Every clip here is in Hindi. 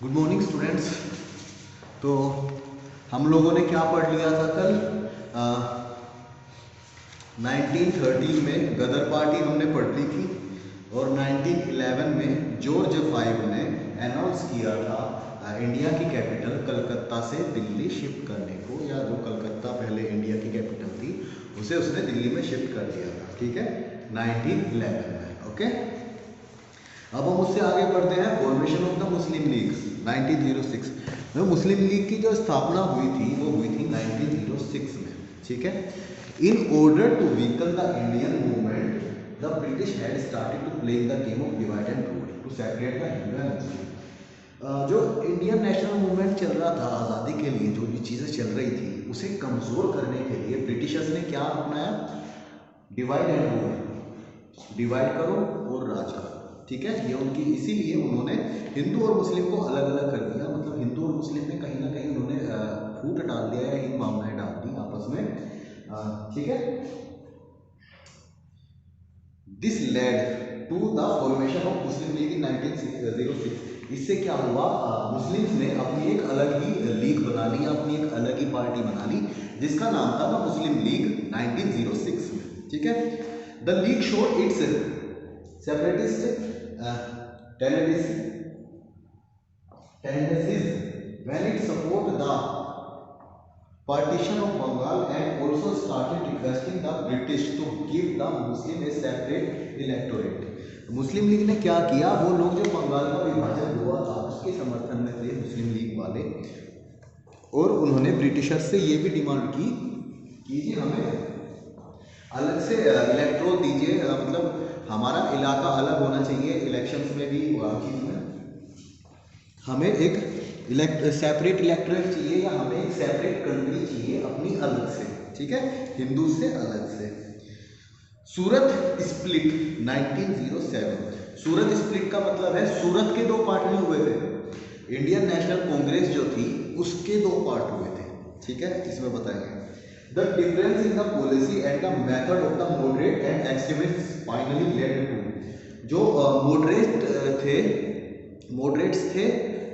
Good morning students. तो हम लोगों ने क्या पढ़ लिया था कल? 1913 में गदर पार्टी हमने पढ़ ली थी और 1911 में जॉर्ज फाइव ने अनाउंस किया था इंडिया की कैपिटल कलकत्ता से दिल्ली शिफ्ट करने को, या जो कलकत्ता पहले इंडिया की कैपिटल थी उसे उसने दिल्ली में शिफ्ट कर दिया था। ठीक है, 1911 में। ओके, अब हम उससे आगे बढ़ते हैं। Formation of the Muslim league 1906 में। मुस्लिम लीग की जो स्थापना हुई थी वो हुई थी 1906 में। ठीक है, in order to weaken the Indian movement the British had started to play the game of divide and rule to separate the Hindu and Muslim. जो इंडियन नेशनल मूवमेंट चल रहा था आज़ादी के लिए, जो भी चीज़ें चल रही थी उसे कमज़ोर करने के लिए ब्रिटिशर्स ने क्या अपनाया? डिवाइड एंड रूल, डिवाइड करो और राज करो। ठीक है, ये उनकी, इसीलिए उन्होंने हिंदू और मुस्लिम को अलग अलग कर दिया। मतलब हिंदू और मुस्लिम में कहीं ना कहीं उन्होंने फूट डाल दिया या इन भावनाएं डाल दी आपस में। ठीक है, this led to the formation of Muslim League in 1906। इससे क्या हुआ? मुस्लिम्स ने अपनी एक अलग ही लीग बना ली, अपनी एक अलग ही पार्टी बना ली जिसका नाम था द मुस्लिम लीग 1906 में। ठीक है, the league showed it's separatist tendencies when it supported the partition of Bengal and also started requesting the British to give the Muslim a separate electorate। Muslim league ने क्या किया? वो लोग जो बंगाल का विभाजन हुआ था उसके समर्थन में थे मुस्लिम लीग वाले, और उन्होंने ब्रिटिशर्स से ये भी डिमांड की कि जी हमें अलग से इलेक्ट्रोल दीजिए, मतलब हमारा इलाका अलग होना चाहिए। इलेक्शंस में भी चीज में हमें एक सेपरेट इलेक्टोरेट चाहिए, या हमें एक सेपरेट कंट्री चाहिए अपनी अलग से। ठीक है, हिंदू से अलग से। सूरत स्प्लिट 1907। सूरत स्प्लिट का मतलब है सूरत के दो पार्ट में हुए थे। इंडियन नेशनल कांग्रेस जो थी उसके दो पार्ट हुए थे। ठीक है, इसमें बताएंगे the difference in the policy and the method of the moderate and extremist finally led to. जो मॉडरेट्स थे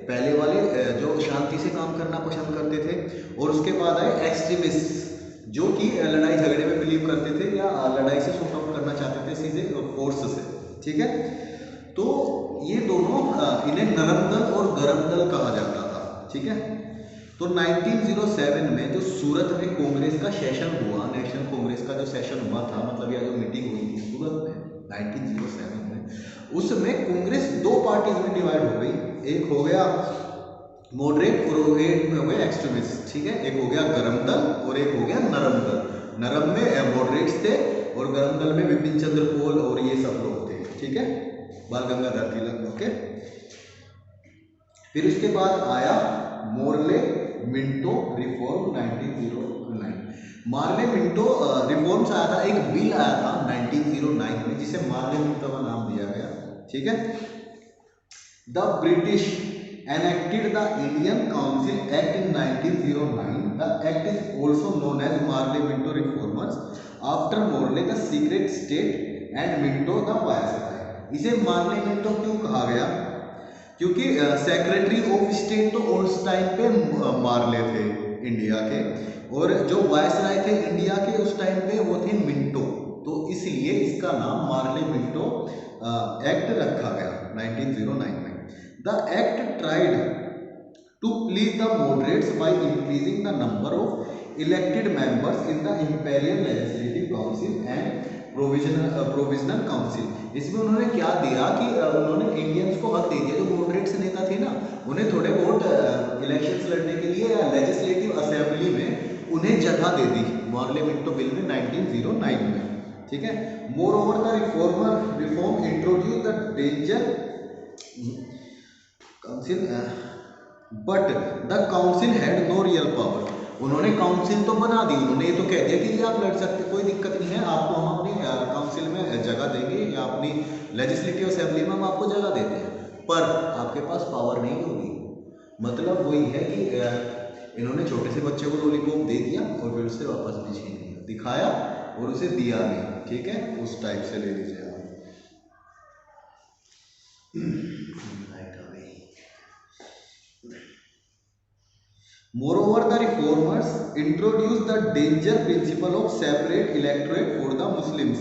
पहले वाले, जो शांति से काम करना पसंद करते थे, और उसके बाद आए एक्सट्रीमिस्ट जो कि लड़ाई झगड़े में बिलीव करते थे या लड़ाई से सॉर्ट आउट करना चाहते थे सीधे फोर्स से। ठीक है, तो ये दोनों, इन्हें नरम दल और गरम दल कहा जाता था। ठीक है, तो 1907 में जो सूरत में कांग्रेस का सेशन हुआ, नेशनल कांग्रेस का जो सेशन हुआ था, मतलब या जो मीटिंग हुई थी सूरत में 1907 में, उसमें कांग्रेस दो पार्टीज में डिवाइड हो गई। एक हो गया मॉडरेट और एक में हो गया एक्सट्रीमिस्ट। ठीक है, एक हो गया गरम दल और एक हो गया नरम दल। नरम में मॉडरेट्स थे और गरम दल में बिपिन चंद्र पाल और ये सब लोग थे। ठीक है, बाल गंगाधर तिलक। ओके, फिर उसके बाद आया Morley Minto reform 1909। Morley Minto reforms आया था, एक बिल आया था 1909 में जिसे मार्ले मिंटो का नाम दिया गया। ठीक है, the British enacted the Indian Council Act in 1909. The act is also known as Marley-Minto Reformers. After Morley the secret state and Minto the viceroy. इसे मार्ले मिंटो क्यों कहा गया? क्योंकि सेक्रेटरी ऑफ स्टेट तो उस टाइम पे मार्ले थे इंडिया के, और जो वायसराय थे इंडिया के उस टाइम पे वो थे मिंटो, तो इसलिए इसका नाम मार्ले मिंटो एक्ट रखा गया 1909 में। The act tried to please the moderates by increasing the number of elected members in the Imperial Legislative Council and Provisional Council। इसमें उन्होंने क्या दिया कि उन्होंने इंडियंस को हक दे दिया, जो मॉडरेट्स नेता थे ना, उन्हें थोड़े बहुत इलेक्शंस लड़ने के लिए या लेजिस्लेटिव असेंबली में उन्हें जगह दे दी मार्ले मिंटो बिल में 1909 में। ठीक है, मोर over the reform introduce the danger council, but the council had no real power. उन्होंने काउंसिल तो बना दी, उन्होंने ये तो कह दिया कि आप लड़ सकते, कोई दिक्कत नहीं है, आपको हम अपनी काउंसिल में जगह देंगे या अपनी लेजिस्लेटिव असेंबली में हम आपको जगह देते हैं, पर आपके पास पावर नहीं होगी। मतलब वही है कि इन्होंने छोटे से बच्चे को लॉलीपॉप दे दिया और फिर उससे वापस भी छीन लिया, दिखाया और उसे दिया नहीं। ठीक है, उस टाइप से ले लीजिए आप। Moreover, the reformers introduced the danger principle of separate electorate for the Muslims.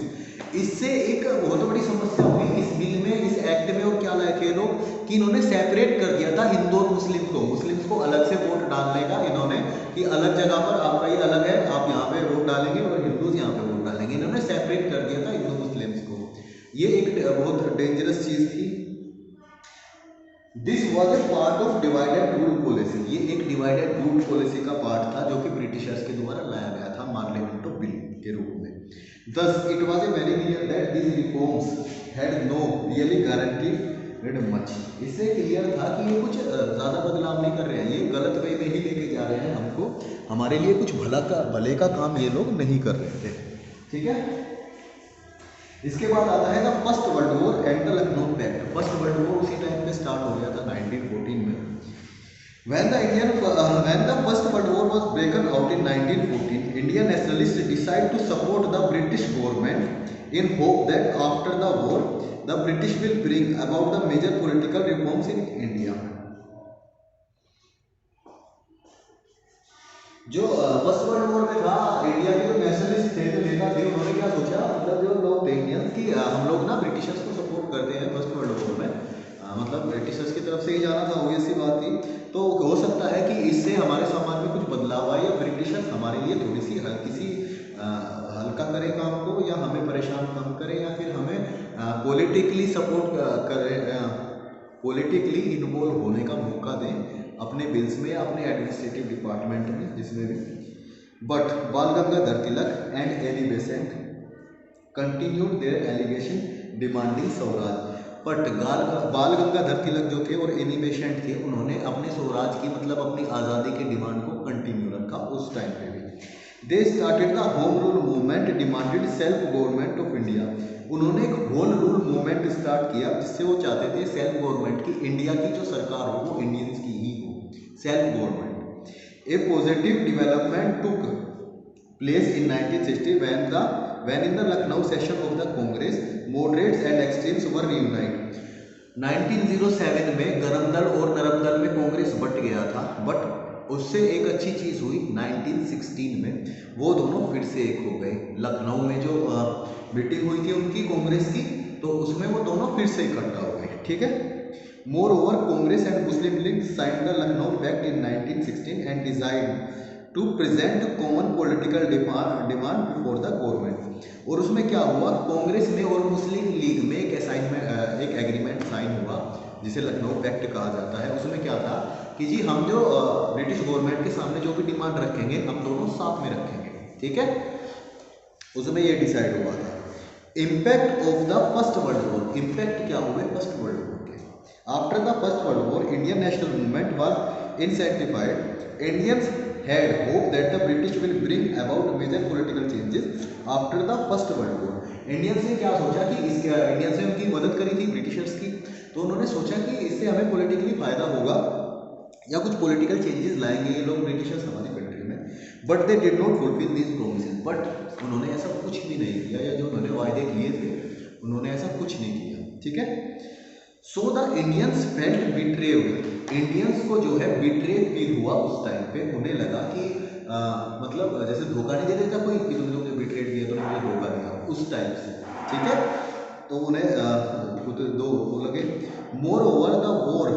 इससे एक बहुत बड़ी समस्या हुई इस बिल में, इस एक्ट में। और क्या लाए थे लोग कि इन्होंने सेपरेट कर दिया था हिंदू और मुस्लिम को। मुस्लिम्स को अलग से वोट डालने का इन्होंने, कि अलग जगह पर आपका ये अलग है, आप यहाँ पे वोट डालेंगे और हिंदूज यहाँ पे वोट डालेंगे। इन्होंने सेपरेट कर दिया था हिंदू मुस्लिम्स को। ये एक बहुत डेंजरस चीज थी। This was a part of divided rule policy. ये एक डिवाइडेड रूल पॉलिसी का पार्ट था जो कि ब्रिटिशर्स के द्वारा लाया गया था मार्लियामेंटो बिल के रूप में। Thus, it was a very clear that these reforms had no really guaranteed much. इससे क्लियर था कि ये कुछ ज़्यादा बदलाव नहीं कर रहे हैं, ये गलत वे में ही लेके जा रहे हैं हमको, हमारे लिए कुछ भले का काम ये लोग नहीं कर रहे थे। ठीक है। इसके बाद आता है the first world war and the Lucknow pact. First world war उसी टाइम पे स्टार्ट हो गया था 1914 में। When the First World War was broken out in 1914, Indian nationalists decided to support the British government in hope that after the war, the British will bring about the major political reforms in India. जो फर्स्ट वर्ल्ड वॉर में था, इंडिया के जो नेशनलिस्ट थे, जो नेता थे, उन्होंने क्या सोचा, मतलब जो लोग थे इंडियंस की, हम लोग ना ब्रिटिशर्स को सपोर्ट करते हैं फर्स्ट वर्ल्ड वॉर में, मतलब ब्रिटिशर्स की तरफ से ही जाना था, ऑब्वियस सी बात थी। तो हो सकता है कि इससे हमारे समाज में कुछ बदलाव आए, या ब्रिटिशर्स हमारे लिए थोड़ी सी हल्की सी हल्का करें काम को, या हमें परेशान कम करें, या फिर हमें पॉलिटिकली सपोर्ट करें, पॉलिटिकली इन्वॉल्व होने का मौका दें अपने बिल्स में या अपने एडमिनिस्ट्रेटिव डिपार्टमेंट में, जिसमें भी। But Bal Gangadhar Tilak and Annie Besant continued their allegation demanding swaraj. But Bal Gangadhar तिलक जो थे और एनी बेसेंट थे, उन्होंने अपने स्वराज की, मतलब अपनी आज़ादी के डिमांड को कंटिन्यू रखा उस टाइम पे भी। They started the home rule movement demanded self government of India. उन्होंने एक होम रूल मूवमेंट स्टार्ट किया, जिससे वो चाहते थे सेल्फ गवर्नमेंट की, इंडिया की जो सरकार हो वो इंडियंस की ही हो, self government. A positive development took place in 1960 when in the Lucknow session of the Congress, moderates and extremes were reunited. 1907 में गरम दल और नरम दल में कांग्रेस बट गया था, बट उससे एक अच्छी चीज़ हुई 1916 में, वो दोनों फिर से एक हो गए। लखनऊ में जो मीटिंग हुई थी उनकी कांग्रेस की, तो उसमें वो दोनों फिर से इकट्ठा हो गए। ठीक है। More over Congress and Muslim League signed the Lucknow pact in 1916 and decided to present common political demand before the government. और उसमें क्या हुआ, कांग्रेस में और मुस्लिम लीग में एक एग्रीमेंट साइन हुआ, जिसे लखनऊ पैक्ट कहा जाता है। उसमें क्या था कि जी हम जो ब्रिटिश गवर्नमेंट के सामने जो भी डिमांड रखेंगे, हम दोनों साथ में रखेंगे। ठीक है। उसमें ये डिसाइड हुआ था। Impact of the first world war. Impact क्या हुए फर्स्ट वर्ल्ड वॉर के। After the first world war, Indian national movement was intensified. Indians had hope that the British will bring about major political changes after the First World War. Indians ने क्या सोचा कि इसके, इंडियंस ने उनकी मदद करी थी ब्रिटिशर्स की, तो उन्होंने सोचा कि इससे हमें पॉलिटिकली फायदा होगा या कुछ पॉलिटिकल चेंजेस लाएंगे ये लोग ब्रिटिशर्स हमारी कंट्री में। But they did not fulfil this promises. But उन्होंने ऐसा कुछ भी नहीं किया, या जो उन्होंने वायदे किए थे उन्होंने ऐसा कुछ नहीं किया। ठीक है। So the Indians felt betrayed. Indians को जो है बिट्रे फील हुआ उस टाइम पे, उन्हें लगा कि मतलब जैसे धोखा नहीं दे देता कोई कि तुमने मुझे बिट्रेड दिया, तुमने मुझे धोखा दिया, उस टाइप से। ठीक है। तो उन्हें दो वो लगे। More over the war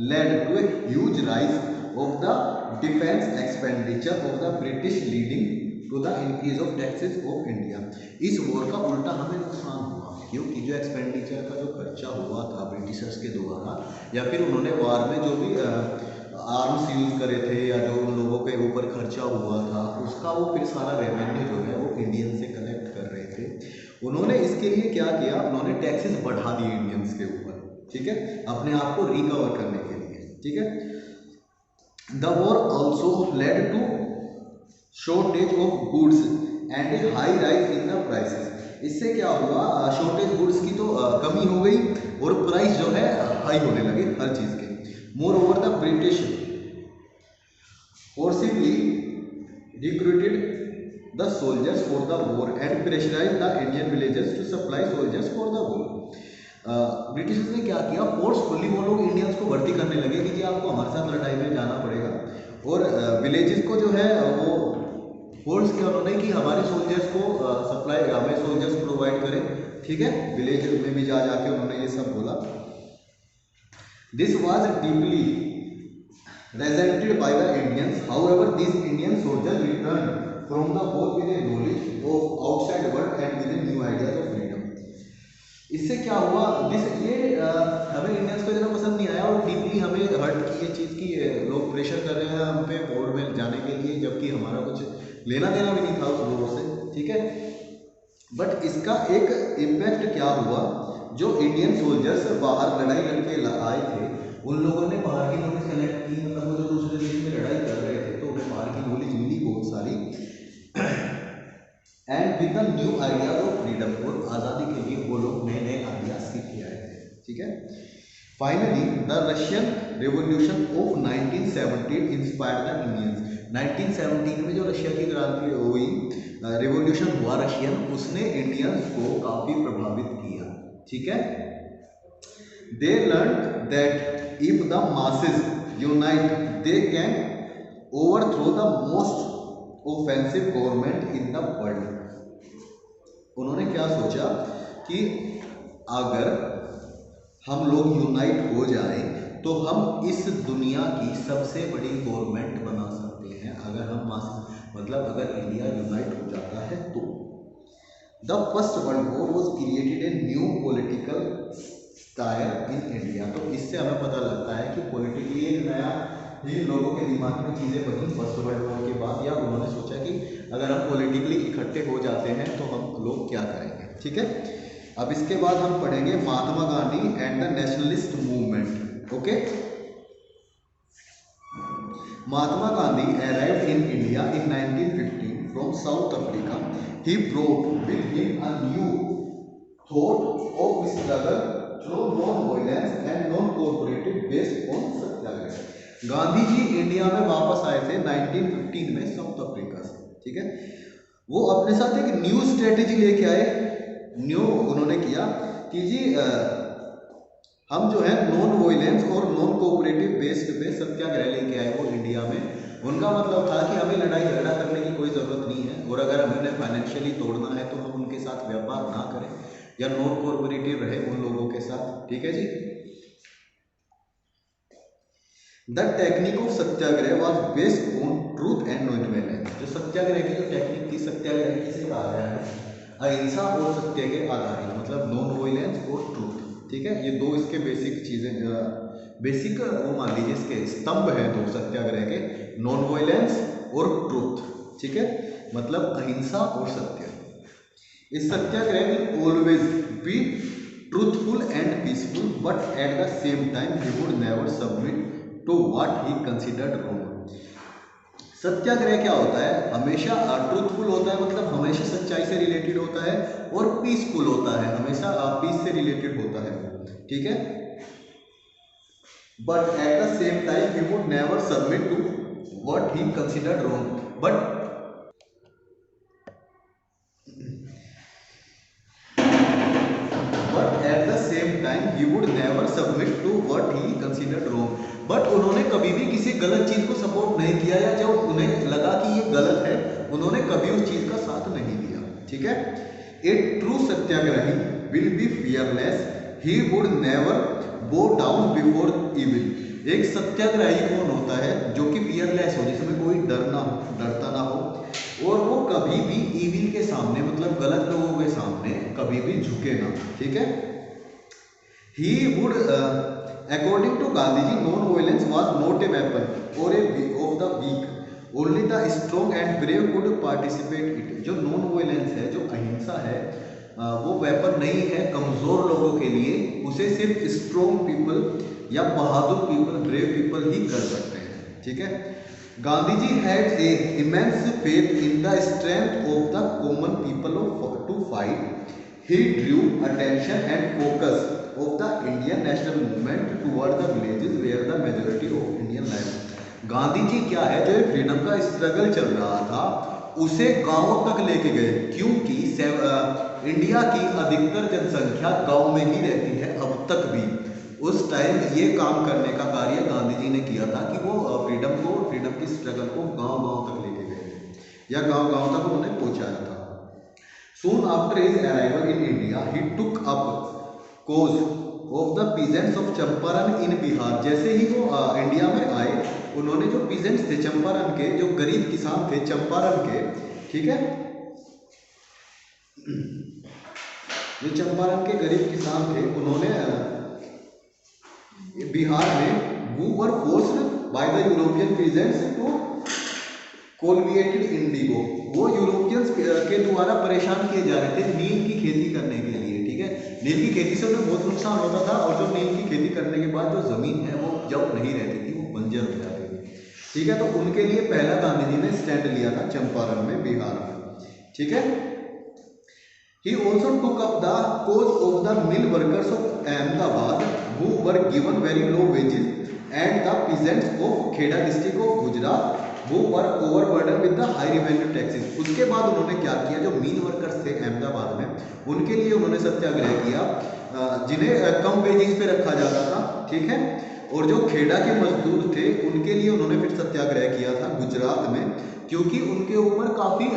led to a huge rise of the defence expenditure of the British leading to the increase of taxes of India. इस वॉर का उल्टा हमें नुकसान हुआ, क्योंकि जो एक्सपेंडिचर का जो खर्चा हुआ था ब्रिटिशर्स के द्वारा, या फिर उन्होंने वार में जो भी आर्म्स यूज करे थे, या जो उन लोगों के ऊपर खर्चा हुआ था, उसका वो फिर सारा रेवेन्यू जो है वो इंडियन से कलेक्ट कर रहे थे। उन्होंने इसके लिए क्या किया, उन्होंने टैक्सेस बढ़ा दिए इंडियंस के ऊपर। ठीक है। अपने आप को रिकवर करने के लिए। ठीक है। The war also led to shortage of goods and a high rise in the prices. इससे क्या हुआ, शॉर्टेज गुड्स की तो कमी हो गई और प्राइस जो है हाई होने लगे हर चीज के। More over the British forcibly recruited the soldiers for the war and pressurise the Indian villagers to supply soldiers for the war. Britishers ने क्या किया, फोर्सफुली वो लोग इंडियंस को भर्ती करने लगे कि जी आपको हमारे साथ लड़ाई में जाना पड़ेगा। और विलेजेस को जो है वो फोर्स किया उन्होंने कि हमारे सोल्जर्स को सप्लाई, हमें सोल्जर्स प्रोवाइड करें, ठीक है। विलेज में भी जा जाके उन्होंने ये सब बोला। This was deeply resented by the Indians. However, these Indian soldiers returned from the war with a knowledge of outside world and with a new ideas of freedom. इससे क्या हुआ, ये हमें इंडियंस को इतना पसंद नहीं आया और डीपली हमें हर्ट की ये चीज़ की लोग प्रेशर कर रहे हैं हम पे वॉर में जाने के लिए, जबकि हमारा कुछ लेना देना भी नहीं था उस लोगों से, ठीक है। बट इसका एक इम्पैक्ट क्या हुआ, जो इंडियन सोल्जर्स बाहर लड़ाई लड़के आए थे उन लोगों ने बाहर की नॉलेज कलेक्ट की, मतलब वो जो दूसरे देश में लड़ाई कर रहे थे तो उन्हें बाहर की नॉलेज मिली बहुत सारी, and with the new ideas of freedom, और आज़ादी के लिए वो लोग नए नए आइडियाज सीख के आए थे, ठीक है। Finally the Russian revolution of 1917 inspired the Indians. 1917 में जो रशिया की क्रांति हुई, रेवोल्यूशन हुआ रशियन, उसने इंडियंस को काफ़ी प्रभावित किया, ठीक है। They learn that if the masses unite they can overthrow the most offensive government in the world। उन्होंने क्या सोचा कि अगर हम लोग यूनाइट हो जाएं तो हम इस दुनिया की सबसे बड़ी गवर्नमेंट बना सकते हैं, अगर हम मतलब अगर इंडिया यूनाइट हो जाता है तो। The first world war was created a new political stair in India. तो इससे हमें पता लगता है कि पॉलिटिकली एक नया ही लोगों के दिमाग में चीज़ें बनी फर्स्ट वर्ल्ड वॉर के बाद, या उन्होंने सोचा कि अगर हम पॉलिटिकली इकट्ठे हो जाते हैं तो हम लोग क्या करेंगे, ठीक है। अब इसके बाद हम पढ़ेंगे Mahatma Gandhi and the nationalist movement, okay. Mahatma Gandhi arrived in India in 1915 from South Africa. He brought with him a new thought of struggle through non violence and non cooperative based on satyagraha. Gandhi ji India में वापस आए थे 1915 में साउथ अफ्रीका से, ठीक है। वो अपने साथ एक न्यू स्ट्रेटेजी लेके आए। न्यू उन्होंने किया कि जी हम जो है नॉन वायलेंस और नॉन कोऑपरेटिव बेस्ड पे सत्याग्रह लेके आए वो इंडिया में। उनका मतलब था कि हमें लड़ाई झगड़ा करने की कोई ज़रूरत नहीं है, और अगर हमें उन्हें फाइनेंशियली तोड़ना है तो हम उनके साथ व्यापार ना करें या नॉन कोऑपरेटिव रहे उन लोगों के साथ, ठीक है जी। The technique of satyagraha was based on truth and non violence. जो सत्याग्रह की जो टेक्निक थी, सत्याग्रह किसे कहा गया है, अहिंसा और सत्य के आधारित, मतलब नॉन वायलेंस और ट्रूथ, ठीक है। ये दो इसके बेसिक चीज़ें, बेसिक वो मान लीजिए इसके स्तंभ हैं दो सत्याग्रह के, नॉन वायलेंस और ट्रूथ, ठीक है, मतलब अहिंसा और सत्य। इस satyagraha will always be truthful and peaceful, but at the same time he would never submit to what he considered wrong. Satyagraha क्या होता है, हमेशा ट्रूथफुल होता है, मतलब हमेशा सच्चाई से रिलेटेड होता है, और पीसफुल होता है, हमेशा पीस से रिलेटेड होता है, ठीक है। But at the same time he would never submit to what he considered wrong, but at the same time he would never submit to what he considered wrong. But उन्होंने कभी भी किसी गलत चीज को सपोर्ट नहीं किया, या जब उन्हें लगा कि ये गलत है उन्होंने कभी उस चीज का साथ नहीं दिया, ठीक है। A true satyagrahi will be fearless, he would never bow down before evil. एक सत्याग्रही कौन होता है, जो कि फियरलेस हो, जिसमें कोई डरता ना हो, और वो कभी भी इविल के सामने, मतलब गलत लोगों के सामने कभी भी झुके ना, ठीक है। He would according to Gandhiji, non-violence was not a weapon or a of the weak. Only the strong and brave could participate it. जो non-violence है, जो अहिंसा है, वो वेपन नहीं है कमजोर लोगों के लिए, उसे सिर्फ स्ट्रॉन्ग पीपल या बहादुर पीपल, ब्रेव पीपल ही कर सकते हैं, ठीक है। Gandhi ji had a immense faith in the strength of the common people to fight. He drew attention and focus of the Indian national movement toward the villages where the majority of Indian lives. Gandhi ji क्या है, जो फ्रीडम का स्ट्रगल चल रहा था उसे गांवों तक लेके गए, क्योंकि इंडिया की अधिकतर जनसंख्या गांव में ही रहती है अब तक भी। उस टाइम ये काम करने का कार्य गांधी जी ने किया था कि वो फ्रीडम की स्ट्रगल को गांव-गांव तक लेके गए थे या गांव-गांव तक उन्होंने पहुंचाया था। Soon after his arrival in India, he took up cause of the peasants of Champaran in Bihar. जैसे ही वो इंडिया में आए, उन्होंने जो पीजेंट्स थे चंपारण के, जो गरीब किसान थे चंपारण के, ठीक है, जो चंपारण के गरीब किसान थे, उन्होंने बिहार में who were forced by the European peasants to cultivated indigo, वो यूरोपियंस के द्वारा परेशान किए जा रहे थे नील की खेती करने के लिए, ठीक है। नील की खेती से उन्हें बहुत नुकसान होता था और जो नील की खेती करने के बाद जो जमीन है वो जब नहीं रहती थी, वो बंजर हो जाती थी, ठीक है। तो उनके लिए पहला गांधी जी ने स्टैंड लिया था चंपारण में, बिहार में, ठीक है। He also took up the cause of the mill workers of Ahmedabad who were given very low wages and the peasants of Kheda district of Gujarat who were overburdened with the high revenue taxes। उसके बाद उन्होंने क्या किया, जो मिल वर्कर्स थे अहमदाबाद में, उनके लिए उन्होंने सत्याग्रह किया, जिन्हें कम वेजेस पे रखा जाता था, ठीक है। और जो खेड़ा के मजदूर थे उनके लिए उन्होंने फिर सत्याग्रह किया था गुजरात में, क्योंकि उनके ऊपर काफ़ी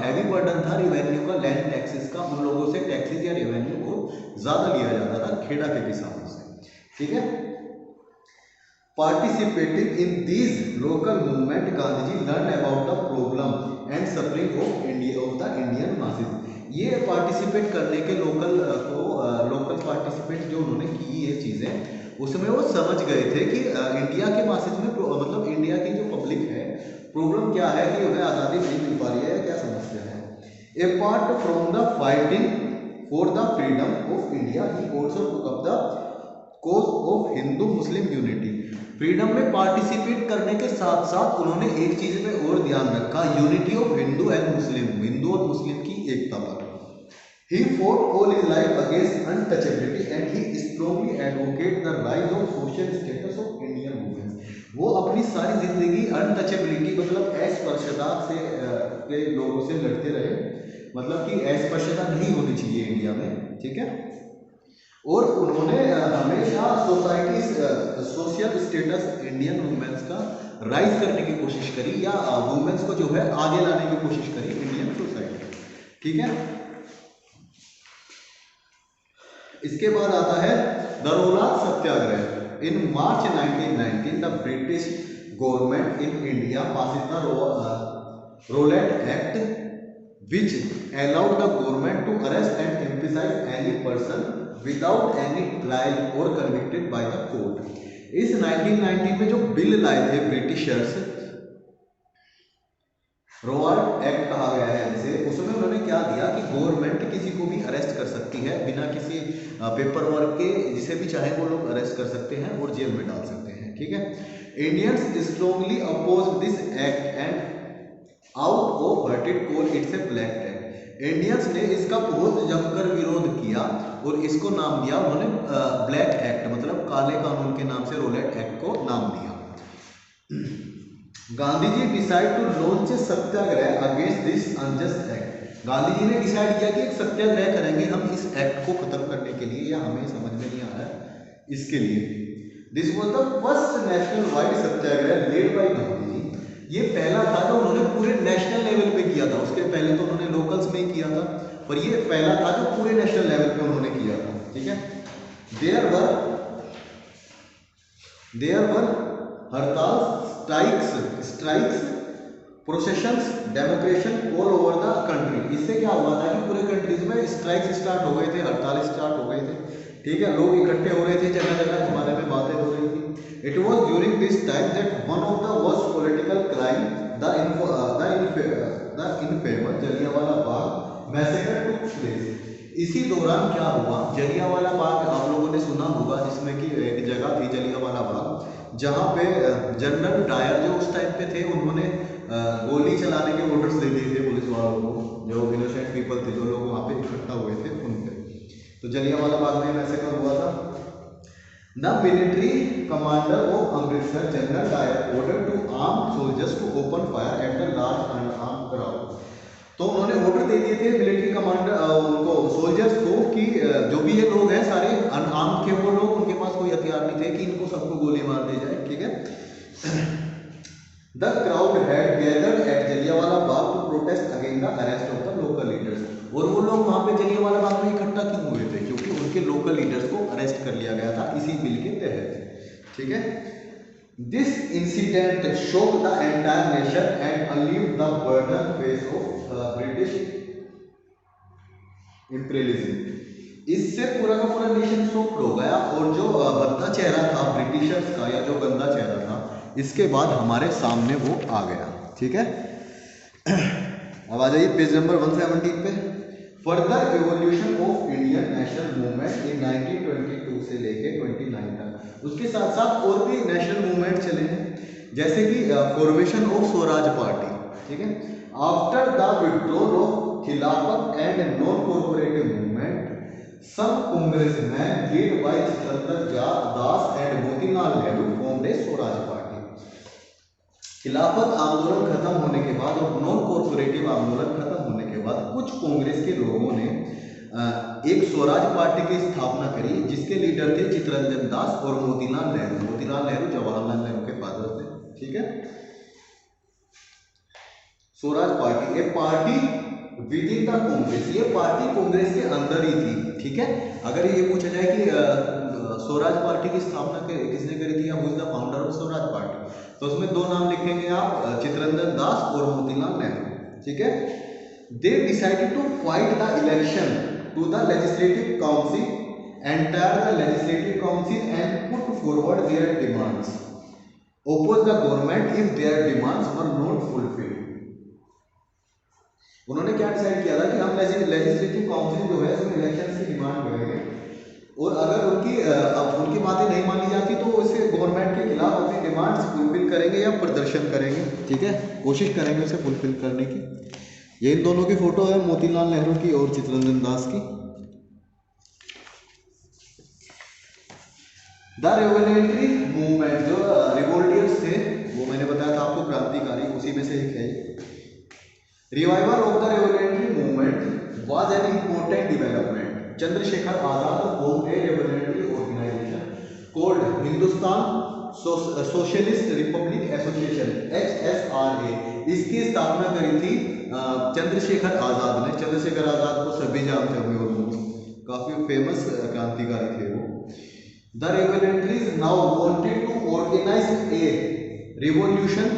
हैवी बर्डन था रिवेन्यू का, लैंड टैक्सेस का। उन लोगों से टैक्सेस या रेवेन्यू बहुत ज़्यादा लिया जाता था खेड़ा के किसानों से, ठीक है। Participating in these local movement, Gandhi ji learned about the problem and suffering of the Indian masses। ये पार्टिसिपेट करने के लोकल पार्टिसिपेट जो उन्होंने की ये चीज़ें, उसमें वो समझ गए थे कि इंडिया के मासेज में, मतलब इंडिया की जो पब्लिक है, प्रॉब्लम क्या है कि उन्हें आज़ादी नहीं मिल पा रही है, क्या समस्या है। Apart from the fighting for the freedom of India, he also took up the cause of Hindu Muslim unity. Freedom में पार्टिसिपेट करने के साथ साथ उन्होंने एक चीज पे और ध्यान रखा, यूनिटी ऑफ हिंदू एंड मुस्लिम, हिंदू और मुस्लिम की एकता पर। He fought all his life against untouchability and he strongly advocated the rise of social status of Indian women। वो अपनी सारी जिंदगी अनटचेबिलिटी, मतलब अस्पृश्यता से के लोगों से लड़ते रहे, मतलब कि अस्पृश्यता नहीं होनी चाहिए इंडिया में, ठीक है। और उन्होंने हमेशा सोशल स्टेटस इंडियन वुमेन्स का राइज करने की कोशिश करी, या वुमेन्स को जो है आगे लाने की कोशिश करी इंडियन सोसाइटी, ठीक है। इसके बाद आता है दरोला Satyagraha. In March 1919 the British government in India passes the Rowlatt Act which allowed the government to arrest and imprison any person without any trial or convicted by the court। इस 1919 में जो बिल लाए थे ब्रिटिशर्स, रोलेट एक्ट कहा गया है जिसे, उसमें उन्होंने क्या दिया कि गवर्नमेंट किसी को भी अरेस्ट कर सकती है बिना किसी पेपर वर्क के, जिसे भी चाहे वो लोग अरेस्ट कर सकते हैं और जेल में डाल सकते हैं, ठीक है। Indians strongly oppose this act and out of hurted call it's a black act. Indians ने इसका बहुत जमकर विरोध किया और इसको नाम दिया उन्होंने ब्लैक एक्ट, मतलब काले कानून के नाम से रोलेट एक्ट को नाम दिया। Gandhi ji decide to launch a satyagraha against this unjust act. Gandhi ji ने डिसाइड किया कि एक सत्याग्रह करेंगे हम इस एक्ट को खत्म करने के लिए, या हमें समझ में नहीं आ रहा है इसके लिए। This was the first national wide satyagraha led by Gandhi ji. ये पहला था जो उन्होंने पूरे नेशनल लेवल पे किया था, उसके पहले तो उन्होंने लोकल्स में ही किया था, पर ये पहला था जो पूरे नेशनल लेवल पे उन्होंने किया था, ठीक है। देयर वर हड़ताल, strikes, processions, demonstration all over the country. इससे क्या हुआ था कि पूरे कंट्रीज में स्ट्राइक्स स्टार्ट हो गए थे, हड़ताल स्टार्ट हो गए थे, ठीक है। लोग इकट्ठे हो रहे थे, जगह जगह इस बारे में बातें हो रही थी। It was during this time that one of the worst political crime, the infamous Jallianwala Bagh massacre took place। इसी दौरान क्या हुआ, जलियांवाला बाग आप लोगों ने सुना होगा, जिसमें कि एक जगह थी जलियांवाला बाग, जहाँ पे जनरल डायर जो उस टाइम पे थे, उन्होंने गोली चलाने के ऑर्डर्स दे दिए थे पुलिस वालों को, जो इनोसेंट पीपल थे, जो लोग वहाँ पे इकट्ठा हुए थे उन पे। तो जलियांवाला बाग में मैसेकर हुआ था। The military commander of Amritsar, General Dyer, ordered to armed soldiers to open fire at the large unarmed crowd। तो उन्होंने ऑर्डर दे दिए थे मिलिट्री कमांडर उनको, सोल्जर्स को, कि जो भी ये लोग हैं सारे अनआर्म्ड थे वो लोग, उनके पास कोई हथियार नहीं थे, The crowd had gathered at Jallianwala Bagh to protest against the arrest of the local leaders. और वो लोग वहाँ पे जलियांवाला बाग में इकट्ठा क्यों हुए थे? क्योंकि उनके लोकल लीडर्स को अरेस्ट कर लिया गया था इसी बिल के तहत, ठीक है। This incident shocked the entire nation and unleashed the burden face of British imperialism. इससे पूरा का पूरा नेशन शॉक्ड हो गया और जो भद्दा चेहरा था ब्रिटिशर्स का या जो गंदा चेहरा था, इसके बाद हमारे सामने वो आ गया, ठीक है। अब आ जाइए पेज नंबर 117 पे। Further evolution of Indian national movement in 1922 से लेके 29 तक, उसके साथ साथ और भी नेशनल मूवमेंट चले हैं, जैसे कि फॉर्मेशन ऑफ स्वराज पार्टी, ठीक है। आफ्टर द विड्रॉल ऑफ खिलाफत and non corporative movement, some congressmen led by Chitrangada Das and Motilal Nehru formed a Swaraj Party. खिलाफत आंदोलन खत्म होने के बाद और नॉन कॉर्पोरेटिव आंदोलन खत्म होने के बाद कुछ कांग्रेस के लोगों ने एक स्वराज पार्टी की स्थापना करी, जिसके लीडर थे चित्तरंजन दास और मोतीलाल नेहरू। मोतीलाल नेहरू जवाहरलाल नेहरू के फादर थे, ठीक है। स्वराज पार्टी, एक party with in the Congress, ये पार्टी कांग्रेस के अंदर ही थी, ठीक है। अगर ये पूछा जाए कि स्वराज पार्टी की स्थापना किसने करी थी या who is the founder of Swaraj party, तो उसमें दो नाम लिखेंगे आप, चित्तरंजन दास और मोतीलाल नेहरू, ठीक है। They decided to fight the election to the legislative council, entire the legislative council and put forward their demands, oppose the government if their demands were not fulfilled. उन्होंने क्या डिसाइड किया था कि हम लेजिस्लेटिव काउंसिल जो है उसमें इलेक्शन की डिमांड करेंगे, और अगर उनकी बातें नहीं मानी जाती तो उसे गवर्नमेंट के खिलाफ अपनी डिमांड्स फुलफिल करेंगे या प्रदर्शन करेंगे, ठीक है, कोशिश करेंगे उसे फुलफिल करने की। ये इन दोनों की फोटो है, मोतीलाल नेहरू की और चित्तरंजन दास की। द रेवोल्यूशनरी मूवमेंट, जो रिवोल्टियर्स थे वो मैंने बताया था आपको क्रांतिकारी, उसी में से एक है। Revival of the revolutionary movement was an important development. Chandrashekhar Azad formed a revolutionary organization called Hindustan socialist Republic association HSRA। इसकी स्थापना करी थी चंद्रशेखर आजाद ने। चंद्रशेखर आजाद को सभी जानते होंगे, ऑलमोस्ट काफी फेमस क्रांतिकारी थे वो। The revolutionaries now wanted to organise a revolution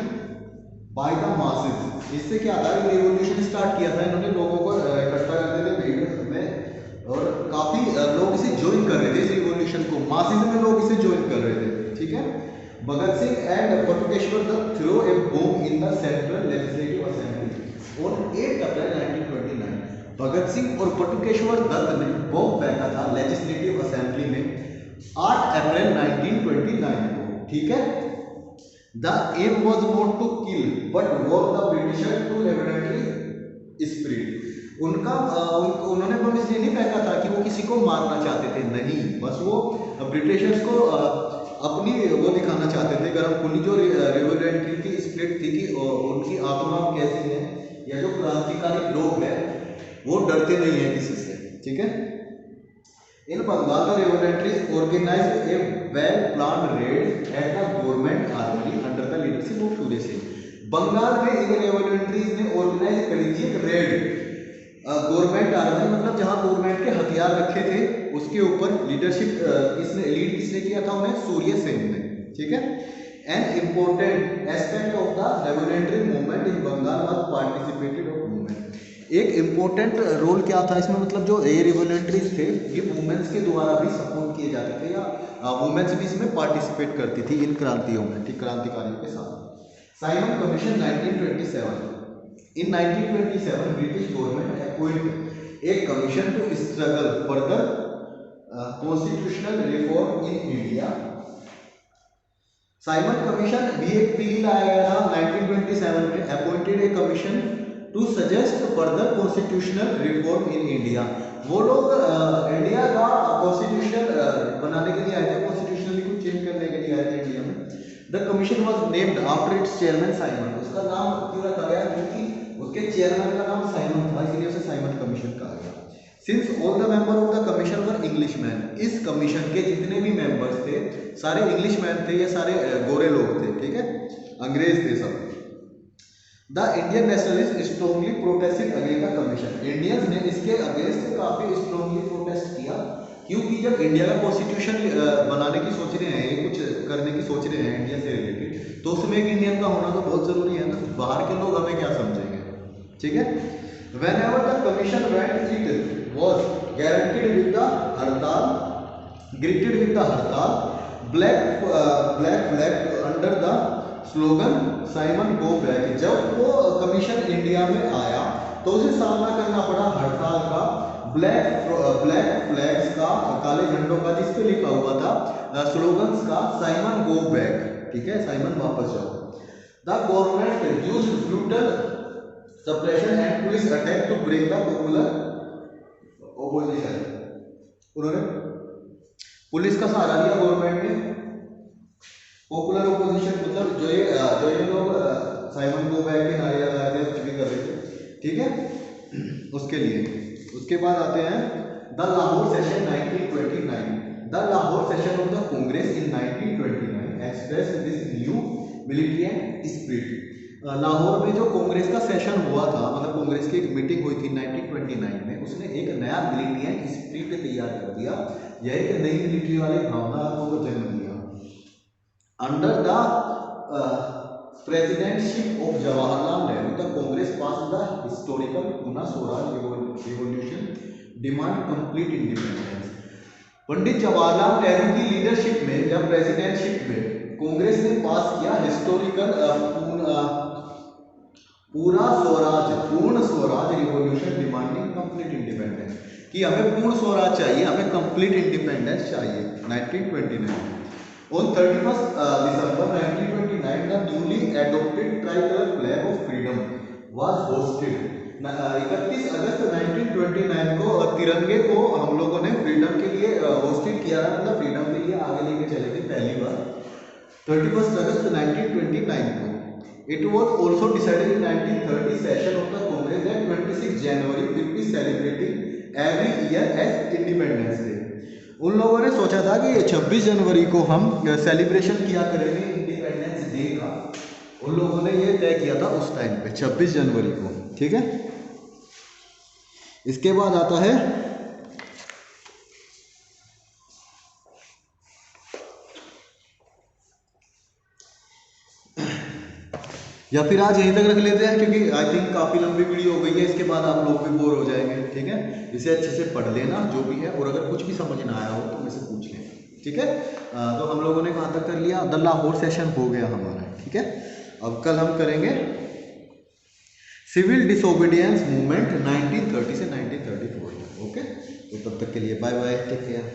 by the masses. इससे क्या था, रिवॉल्यूशन स्टार्ट किया था इन्होंने, लोगों को इकट्ठा करते थे भीड़ में, और काफी लोग इसे ज्वाइन कर रहे थे इस रिवॉल्यूशन को, मासेस में लोग इसे ज्वाइन कर रहे थे, ठीक है। Bhagat Singh and Batukeshwar Dutt throw a bomb in the central legislative assembly on 8 April 1929। Bhagat Singh और बटुकेश्वर दत्त ने बॉम्ब फेंका था लेजिस्लेटिव असेंबली में 8 अप्रैल 1929 को, ठीक है। The aim was not to kill but war the Britisher to revolutionary spirit। उन्होंने बम इसलिए नहीं फेंका था कि वो किसी को मारना चाहते थे, नहीं, बस वो ब्रिटिशर्स को अपनी वो दिखाना चाहते थे, गर्म खूनी जो रेवोल्यूशनरी की स्पिरिट थी कि उनकी आत्मा कैसी है, या जो क्रांतिकारी लोग हैं वो डरते नहीं है किसी से, ठीक है। In Bengal, the revolutionaries organized a well-planned raid at the government army under the leadership of Surya Singh। Bengal में इन रेवोल्यूशनरीज ने ऑर्गेनाइज करी थी एक रेड, गवर्नमेंट आर्मी, मतलब जहां गवर्नमेंट के हथियार रखे थे उसके ऊपर लीडरशिप किसने किया था उन्हें, सूर्य सेन ने, ठीक है। An important aspect of the revolutionary movement in Bengal was participated of movement। एक इम्पोर्टेंट रोल क्या था इसमें, मतलब जो ये रिवोल्यूशनरीज थे ये वुमेन्स के द्वारा भी सपोर्ट किए जाते थे, या वुमेन्स भी इसमें पार्टिसिपेट करती थी इन क्रांतियों में, ठीक, क्रांतिकारियों के साथ। Simon Commission 1927। In 1927 British government appoint एक commission to struggle further constitutional reform in India. Simon Commission भी एक बिल लाया गया था 1927 में, appointed a commission to suggest further constitutional reform in India. वो लोग इंडिया का कॉन्स्टिट्यूशन बनाने के लिए आए थे, कॉन्स्टिट्यूशनली कुछ चेंज करने के लिए आए थे इंडिया में। The commission was named after it's chairman Simon. उसका नाम क्यों रखा गया, क्योंकि उसके चेयरमैन का नाम साइमन था, इसलिए उसे साइमन कमीशन कहा गया। Since all the member of the commission were Englishman, इस कमीशन के जितने भी मेंबर्स थे सारे इंग्लिश मैन थे, ये सारे गोरे लोग थे, ठीक है, अंग्रेज थे सब। The Indian nationalist strongly protested against the commission. Indians ने इसके अगेंस्ट काफी स्ट्रॉन्गली प्रोटेस्ट किया, क्योंकि जब इंडिया का कॉन्स्टिट्यूशन बनाने की सोच रहे हैं, कुछ करने की सोच रहे हैं इंडिया से रिलेटेड, तो उसमें एक इंडियन का होना तो बहुत जरूरी है ना, बाहर के लोग हमें क्या समझेंगे, ठीक है। Whenever the commission went, it was guaranteed with the हड़ताल, greeted with the हड़ताल, black flag under the slogan Simon go back. जब वो कमीशन इंडिया में आया तो उसे सामना करना पड़ा हड़ताल का, ब्लैक फ्लैग्स का, काले झंडों का, जिस पे लिखा हुआ था स्लोगन्स का साइमन गो बैक, ठीक है, साइमन वापस जाओ। The government used brutal suppression and police attack to break the popular opposition. उन्होंने पुलिस का सहारा लिया गवर्नमेंट ने, पॉपुलर ओपोजिशन मतलब जो ये लोग साइमन गो बैक के नारे लगा रहे थे, कुछ भी कर रहे थे, ठीक है, उसके लिए। उसके बाद आते हैं the Lahore session 1929। The Lahore session of the Congress in 1929 express this new militant spirit. Lahore में जो कांग्रेस का सेशन हुआ था, मतलब कांग्रेस की एक मीटिंग हुई थी 1929 में, उसने एक नया मिलिटेंट स्पिरिट तैयार कर दिया, यह एक नई मिलिट्री वाली भावना को जन्म दिया। Under the presidency of Jawaharlal Nehru, the Congress passed the historical Pune Swaraj Revolution, demand complete independence. Pandit Jawaharlal Nehru की लीडरशिप में या प्रेसिडेंटशिप में कांग्रेस ने पास किया हिस्टोरिकल पूर्ण Swaraj revolution demanding complete independence, कि हमें पूर्ण स्वराज चाहिए, हमें कंप्लीट इंडिपेंडेंस चाहिए। 1929 On 31st December 1929, the newly adopted tricolor flag of freedom was hosted. 31 अगस्त 1929 को तिरंगे को हम लोगों ने फ्रीडम के लिए होस्टेड किया, मतलब फ्रीडम के लिए आगे लेके चले थे पहली बार 31 अगस्त 1929 को। It was also decided in 1930 session of the Congress that 26 January will be celebrating every year as Independence Day. उन लोगों ने सोचा था कि 26 जनवरी को हम सेलिब्रेशन किया करेंगे इंडिपेंडेंस डे का, उन लोगों ने ये तय किया था उस टाइम पे 26 जनवरी को, ठीक है। इसके बाद आता है या फिर आज यहीं तक रख लेते हैं, क्योंकि आई थिंक काफ़ी लंबी वीडियो हो गई है, इसके बाद आप लोग भी बोर हो जाएंगे, ठीक है। इसे अच्छे से पढ़ लेना जो भी है, और अगर कुछ भी समझ ना आया हो तो मुझसे पूछ लें, ठीक है। तो हम लोगों ने कहाँ तक कर लिया, द लाहौर सेशन हो गया हमारा, ठीक है। अब कल हम करेंगे सिविल डिसोबीडियंस मूवमेंट 1930 से 1934, ओके। तो तब तक के लिए बाय बाय, टेक केयर।